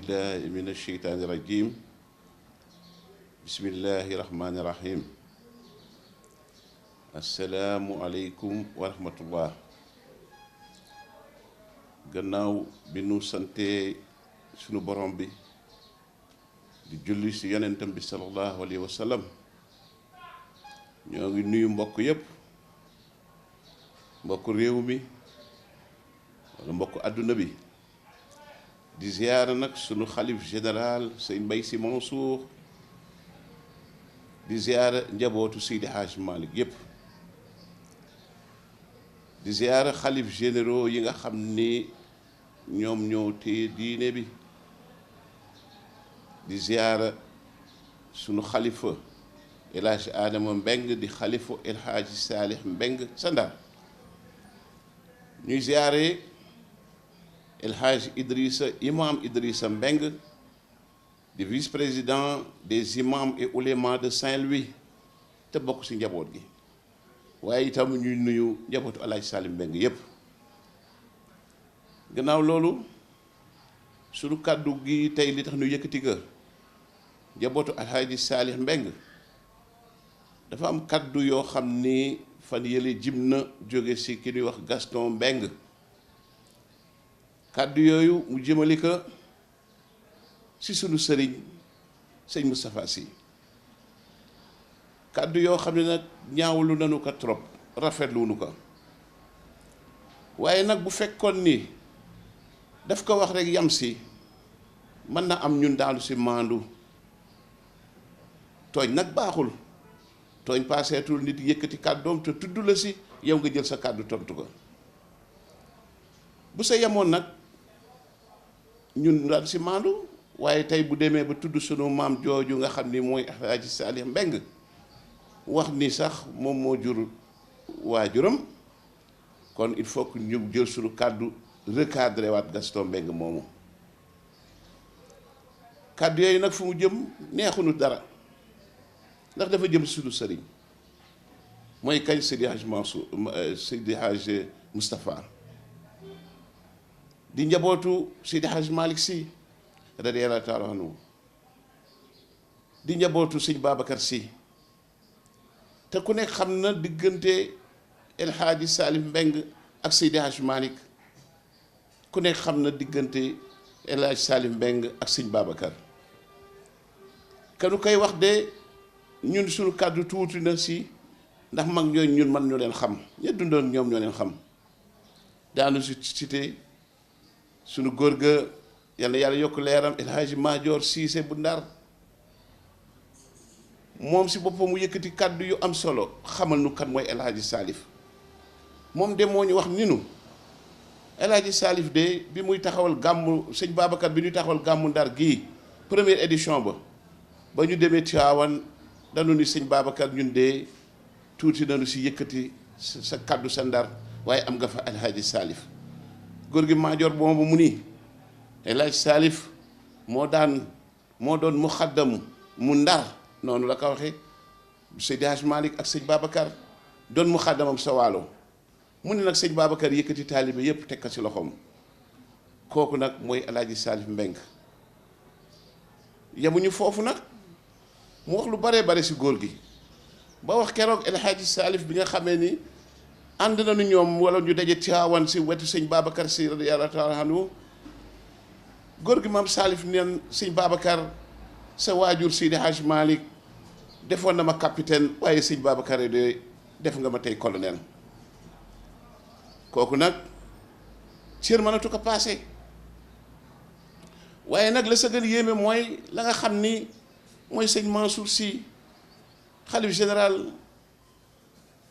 بالله من الشيطان الرجيم بسم الله الرحمن الرحيم السلام عليكم ورحمة الله gannaaw bi nu sante sunu borom bi di julli ci yonentam bi sallallahu alayhi wa sallam ñoo ngi nuyu mbokk yépp mbokk réew mi wala mbokk àdduna bi di ziyaara nag sunu xalif général Sëñ Mbay Si Mansour di ziyaara njabootu Seydi Hadj Malick yépp di ziyaara xalif généraux yi nga xam ni ñoom ñoo téye diine bi di ziyaara sunu xalifa El Hadj Adama Mbeng di xalifa El Hadj Salih Mbeng sa Ndar ñuy ziyaare El Hadj Idrissa imam Idrissa Mbeng di vice-président des imams et oulémas de Saint-Louis te bokk ci njaboot gi waaye itam ñuy nuyu njabootu El Hadj Salim Mbeng yépp gannaaw loolu sunu kàddu gi tey li tax ñu yëkkati ga njabootu El Hadj Salih Mbeng dafa am kàddu yoo xam ni fan yële jib na jóge ci ki ñuy wax Gaston Mbeng kàddu yooyu mu jëmali ko ci sunu sëriñ sëñ Moustapha Sy kàddu yoo xam ne nag ñaawlu nanu ko trop rafetlu nu ko waaye nag bu fekkoon ni daf ko wax rekk yam si mën na am ñun daanu ci maandu tooñ nag baaxul tooñ paaseetul nit yëkkati kàddoom te tudd la ci yow nga jël sa kàddu tontu ko bu sa yemoon nag ñun daal ci maandu waaye tey bu demee ba tudd sunu maam jooju nga xam ni mooy El Hadj Salih Mbeng wax ni sax moom moo jur waajuram kon il faut que ñu jël sunu kàddu recadré waat Gaston Mbeng moomu kàddu yooyu nag fu mu jëm neexunu dara ndax dafa jëm sunu sëriñ mooy kañ Seydi Hadj Mansour Seydi Hadj Moustapha di njabootu Seydi Hadj Malick Sy radiyallahu taala anhu di njabootu sëñ Babacar Sy te ku nekk xam na diggante El Hadj Salih Mbeng ak Seydi Hadj Malick ku nekk xam na diggante El Hadj Salih Mbeng ak sëñ Babacar kanu koy wax de ñun suñu kàddu tuuti na si ndax mag ñooñu ñun man ñoo leen xam ña dundoon ñoom ñoo leen xam daanu si cité suñu góor ga yàlla yàlla yokk leeram El Hadj Maajoor Siise bu Ndar moom si boppam mu yëkkati kàddu yu am solo xamal nu kan mooy El Hadj Salif moom de moo ñu wax ni nu El Hadj Salif de bi muy taxawal gàmmu sëñ Babacar bi ñuy taxawal gàmmu Ndar gii première édition ba ñu demee Tiwaawan dañu ni sëñ Babacar ñun de tuuti nañu si yëkkati sa kàddu sa Ndar waaye am nga fa El Hadj Salif góor gi Maajoor boobu mu ni El Hadj Salif moo doon muxaddam mu Ndar noonu la ko waxee Seydi Hadj Malick ak sëñ Babacar doon muxaddamam sa waalo mu ne nag sëñ Babacar yëkkati taalibe yépp teg ko ci loxoom kooku nag mooy El Hadj Salif Mbeng yemuñu foofu nag mu wax lu baree bare ci góor gi ba wax keroog El Hadj Salif bi nga xamee ni ànd nañu ñoom wala ñu daje Tiwaawan ci wetu sëñ Babacar Sy radiyallahu taala anhu góor gi maam Salif neen sëñ Babacar sa waajur Seydi Hadj Malick defoon na ma capitaine waaye sëñ Babacar de def nga ma tey colonel kooku nag cër mënatu ko paase waaye nag la sa gën yéeme mooy la nga xam ni mooy sëñ Mansour Sy xalif général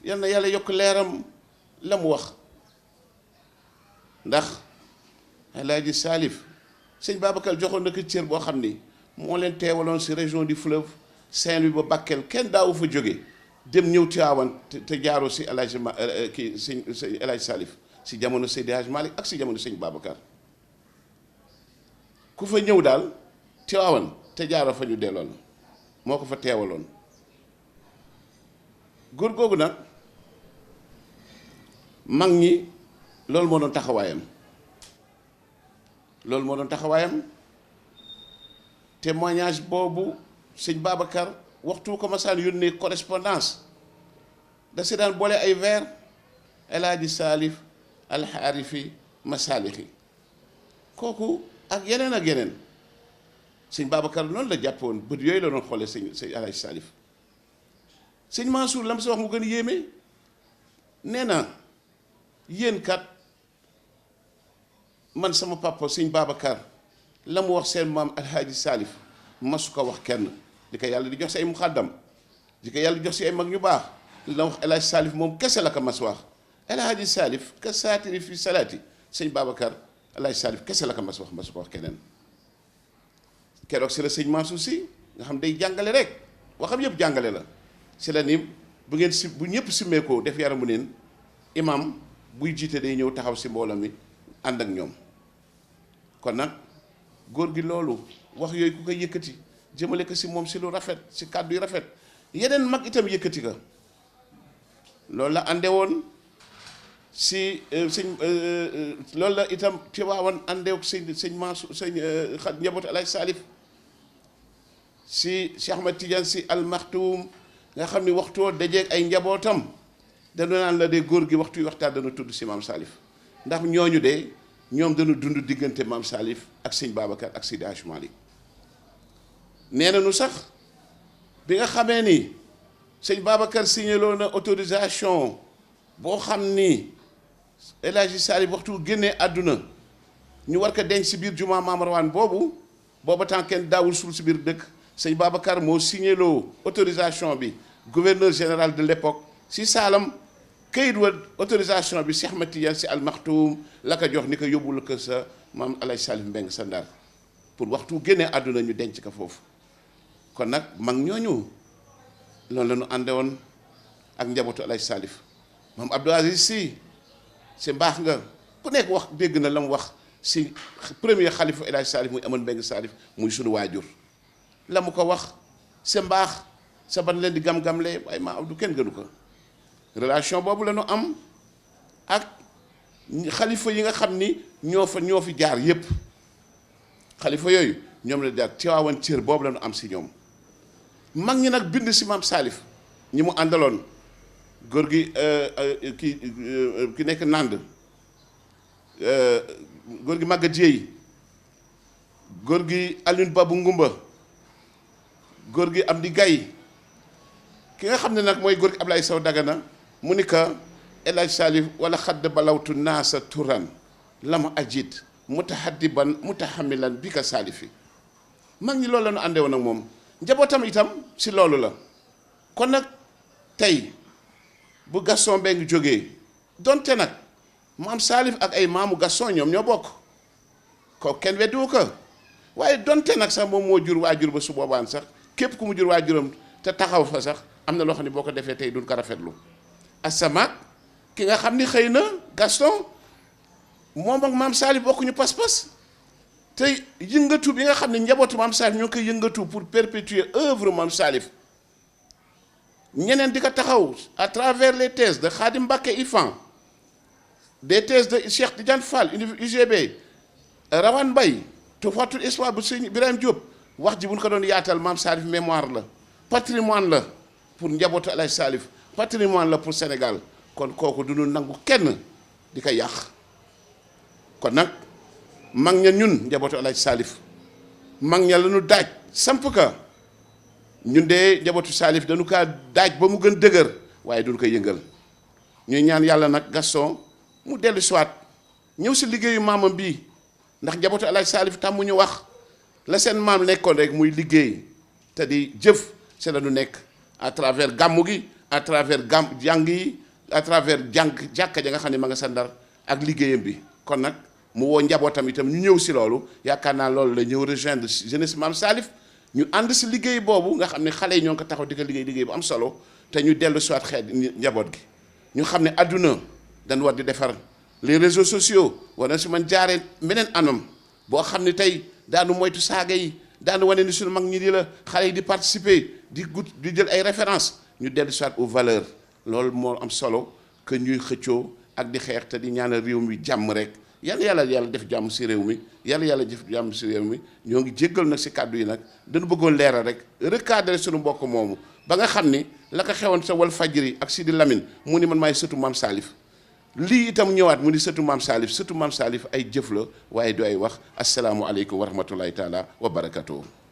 yal na yàlla yokk leeram la mu wax ndax El Hadj Salif sëñ Babacar joxoon na ko cër boo xam ni moo leen teewaloon ci région du fleuve Saint-Louis ba Bakel kenn daawu fa jóge dem ñëw Tiwaawan te jaaroo ci El Hadj kii sëñ El Hadj Salif ci jamono Seydi Hadj Malick ak ci jamono sëñ Babacar ku fa ñëw daal Tiwaawan te jaaroo fa ñu delloon moo ko fa teewaloon góor googu nag mag ñi loolu moo doon taxawaayam témoignage boobu sëñ Babacar waxtu ko masaan yónnee correspondance da si daan boole ay vers El Hadji Salif alxaarifi masalixi kooku ak yeneen sëñ Babacar noonu la jàppoon bët yooyu la doon xoolee sëñ El Hadji Salif sëñ Mansour lam sa wax mu gën a yéeme nee na yéen kat man sama papa sëñ Babacar la mu wax seen maam El Hadji Salif masu ko wax kenn di ko yàlla di jox si ay muxaddam di ko yàlla di jox si ay mag ñu baax la wax El Hadji Salif moom kese la ko mas wax El Hadji Salif ka saatiri fi salaati sëñ Babacar El Hadji Salif kese la ko mas wax masu ko wax keneen keroog si la sëñ Mansour si nga xam day jàngale rek waxam yëpp jàngale la si la ni bu ngeen si bu ñëpp simmeekoo def yaramu neen imam buy jiite day ñëw taxaw si mbooloo mi ànd ak ñoom kon nag góor gi loolu wax yooyu ku koy yëkkati jëmale ko si moom si lu rafet si kàddu yu rafet yeneen mag itam yëkkati ko loolu la ànde woon si sëñ loolu la itam Tiwaawan àndew sëñ Mansour sëñ njabootu El Hadji Salif si Cheikh Ahmed Tidiane si Al Maktoum nga xam ni waxtoo dajeeg ay njabootam dañu naan la de góor gi waxtu yu waxtaan dana tudd si maam Salif ndax ñooñu de ñoom dañu dund diggante maam Salif ak sëñ Babacar ak Seydi Hadji Malick nee nañu sax bi nga xamee ni sëñ Babacar signaloo na autorisation boo xam ni El Hadji Salif waxtu génnee àdduna ñu war ko denc si biir jumaa Maam Rawaan booba temps kenn daawul suul si biir dëkk sëñ Babacar moo signaloo autorisation bi gouverneur général de l'époque si Saalam kayit wa autorisation bi Cheikh Ahmed Tidiane si Al Maktoum la ko jox ni ko yóbbul ko sa maam El Hadji Salif Mbeng sa Ndar pour waxtu génnee àdduna ñu denc ko foofu kon nag mag ñooñu loolu la ñu ànde woon ak njabootu El Hadji Salif maam Abdou Aziz si mbaax nga ku nekk wax dégg na la mu wax si premier xalifa El Hadji Salif muy Amadou Mbengue Salif muy sunu waajur la mu ko wax sa mbaax sa ban leen di gam-gamle waaye maa Abdou kenn gënu ko relation boobu la ñu am ak xalifa yi nga xam ni ñoo fi jaar yépp xalifa yooyu ñoom la jaar Tiwaawan cër boobu la ñu am si ñoom mag ñi nag bind si maam Salif ñi mu àndaloon góor gi ki nekk Nand góor gi Maga Dieye góor gi Alioune Babou Ngumba góor gi Amdi Gaye ki nga xam ne nag mooy góor gi Ablaye Sow Dagana mu ni ka El Hadji Salif wala xadd balawtu naasa turan lama ajid mutahaddiban mutahamilan bi ka Salifi mag ñi loolu la ñu àndee woon ak moom njabootam itam si loolu la kon nag tey bu Gaston Mbengue jógee donte nag maam Salif ak ay maamu Gaston ñoom ñoo bokk ko kenn weddiwu ko waaye donte nag sax moom moo jur waajur ba su boobaan sax képp ku mu jur waajuram te taxaw fa sax am na loo xam ne boo ko defee tey duñ ko rafetlu asamaak ki nga xam ni xëy na Gaston moom ak maam Salif bokkuñu pas-pas te yëngatu bi nga xam ne njabootu maam Salif ñoo koy yëngatu pour perpétuer œuvre maam Salif ñeneen di ko taxaw à travers les thèses de Khadim Mbacké Ifan des thèses de Cheikh Tidiane Fall UGB Rawane Mbaye Toufatul Espoir bu sëñ Ibrahima Diop wax ji bu ñu ko doon yaatal maam Salif mémoire la patrimoine la pour njabootu El Hadji Salif patrimoine la pour Sénégal kon kooku du ñu nangu kenn di ko yàq kon nag mag ña ñun njabootu El Hadji Salif mag ña la ñu daaj samp ka ñun de njabootu Salif dañu kaa daaj ba mu gën dëgër waaye duñu ko yëngal ñuy ñaan yàlla nag Gaston mu dellu siwaat ñëw si liggéeyu maamam bii ndax njabootu El Hadji Salif tam mu ñu wax la seen maam nekkoon rek muy liggéey te di jëf c'est la ñu nekk à travers gàmmu gi à travers jàng yi à travers jàkka ja nga xam ne ma nga sa Ndar ak liggéeyam bi kon nag mu woo njabootam itam ñu ñëw si loolu yaakaar naa loolu la ñëw rejoindre jeunesse maam Salif ñu ànd si liggéey boobu nga xam ne xale yi ñoo ngi ko taxaw di ko liggéey bu am solo te ñu dellu si waat xeet njaboot gi ñu xam ne àdduna dañ war di defar les réseaux sociaux war na si man jaaree beneen anam boo xam ne tey daanu moytu saaga yi daanu wane ni suñu mag ñi di la xale yi di participer di jël ay références ñu dellu si waat aux valeurs loolu moo am solo que ñuy xëccoo ak di xeex te di ñaanal réew mi jàmm rek yàlla def jàmm si réew mi yàlla def jàmm si réew mi ñoo ngi jéggal nag si kàddu yi nag dañu bëggoon leeral rek recadrer suñu mbokk moomu ba nga xam ni la ko xewoon sa wal fajri ak Sidi Lamine mu ni man maay sëtu maam Salif lii itam ñëwaat mu ni sëtu maam Salif ay jëf la waaye du ay wax asalaamualeykum wa rahmatullahi taala wa barakatuh